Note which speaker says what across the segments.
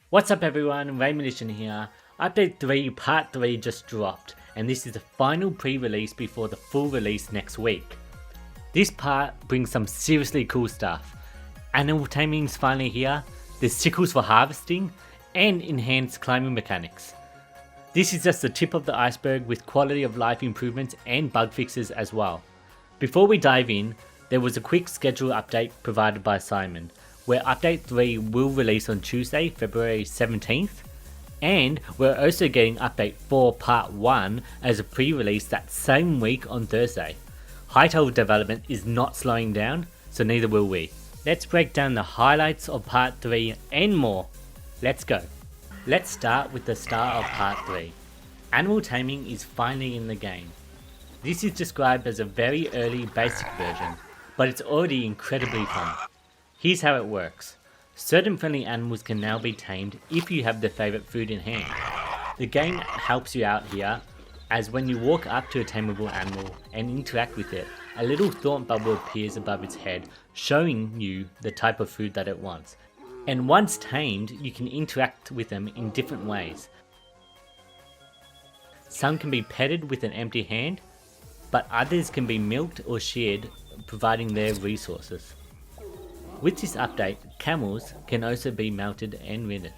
Speaker 1: What's up everyone, Raymond here. Update 3 Part 3 just dropped, and this is the final pre-release before the full release next week. This part brings some seriously cool stuff. Animal taming's finally here, there's sickles for harvesting, and enhanced climbing mechanics. This is just the tip of the iceberg with quality of life improvements and bug fixes as well. Before we dive in, there was a quick schedule update provided by Simon, where Update 3 will release on Tuesday, February 17th, and we're also getting Update 4 Part 1 as a pre-release that same week on Thursday. Hytale development is not slowing down, so neither will we. Let's break down the highlights of Part 3 and more. Let's go. Let's start with the start of Part 3. Animal taming is finally in the game. This is described as a very early basic version, but it's already incredibly fun. Here's how it works. Certain friendly animals can now be tamed if you have their favourite food in hand. The game helps you out here, as when you walk up to a tameable animal and interact with it, a little thought bubble appears above its head, showing you the type of food that it wants. And once tamed, you can interact with them in different ways. Some can be petted with an empty hand, but others can be milked or sheared, providing their resources. With this update, camels can also be mounted and ridden.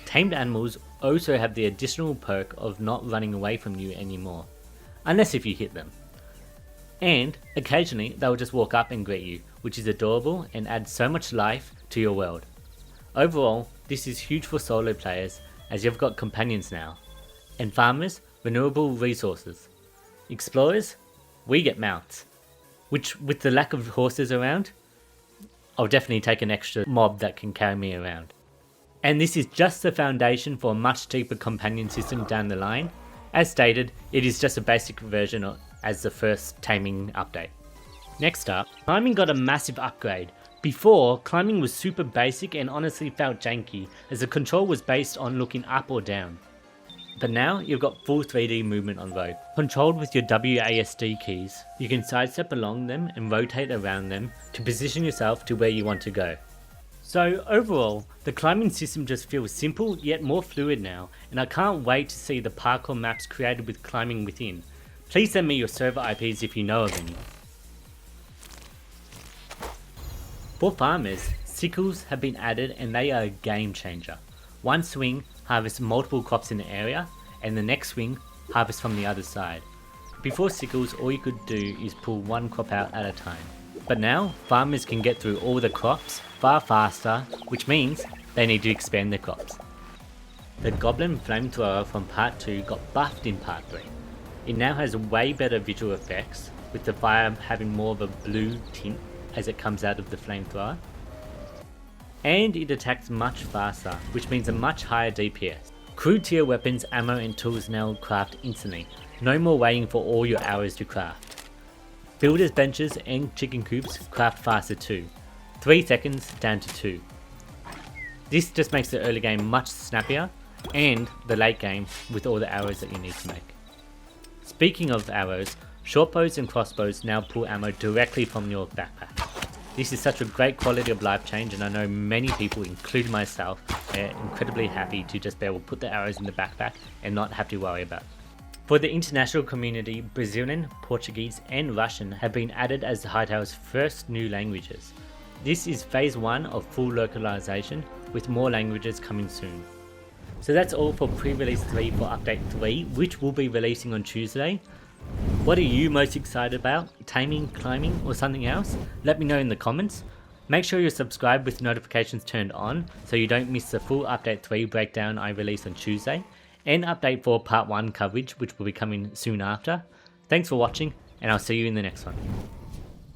Speaker 1: Tamed animals also have the additional perk of not running away from you anymore, unless if you hit them. And occasionally they'll just walk up and greet you, which is adorable and adds so much life to your world. Overall, this is huge for solo players as you've got companions now. And farmers, renewable resources. Explorers, we get mounts, which with the lack of horses around, I'll definitely take an extra mob that can carry me around. And this is just the foundation for a much deeper companion system down the line. As stated, it is just a basic version as the first taming update. Next up, climbing got a massive upgrade. Before, climbing was super basic and honestly felt janky, as the control was based on looking up or down. But now you've got full 3D movement on rope. Controlled with your WASD keys, you can sidestep along them and rotate around them to position yourself to where you want to go. So overall, the climbing system just feels simple yet more fluid now, and I can't wait to see the parkour maps created with climbing within. Please send me your server IPs if you know of any. For farmers, sickles have been added and they are a game changer. One swing harvests multiple crops in the area, and the next swing harvests from the other side. Before sickles, all you could do is pull one crop out at a time. But now, farmers can get through all the crops far faster, which means they need to expand their crops. The Goblin Flamethrower from Part 2 got buffed in Part 3. It now has way better visual effects, with the fire having more of a blue tint as it comes out of the flamethrower. And it attacks much faster, which means a much higher DPS. Crude tier weapons, ammo and tools now craft instantly, no more waiting for all your hours to craft. Builders benches and chicken coops craft faster too, 3 seconds down to 2. This just makes the early game much snappier, and the late game with all the arrows that you need to make. Speaking of arrows, short bows and crossbows now pull ammo directly from your backpack. This is such a great quality of life change, and I know many people, including myself, are incredibly happy to just be able to put the arrows in the backpack and not have to worry about it. For the international community, Brazilian, Portuguese and Russian have been added as Hytale's first new languages. This is phase 1 of full localization, with more languages coming soon. So that's all for pre-release 3 for update 3, which will be releasing on Tuesday. What are you most excited about? Taming, climbing or something else? Let me know in the comments. Make sure you're subscribed with notifications turned on so you don't miss the full update 3 breakdown I release on Tuesday, and update 4 part 1 coverage which will be coming soon after. Thanks for watching, and I'll see you in the next one.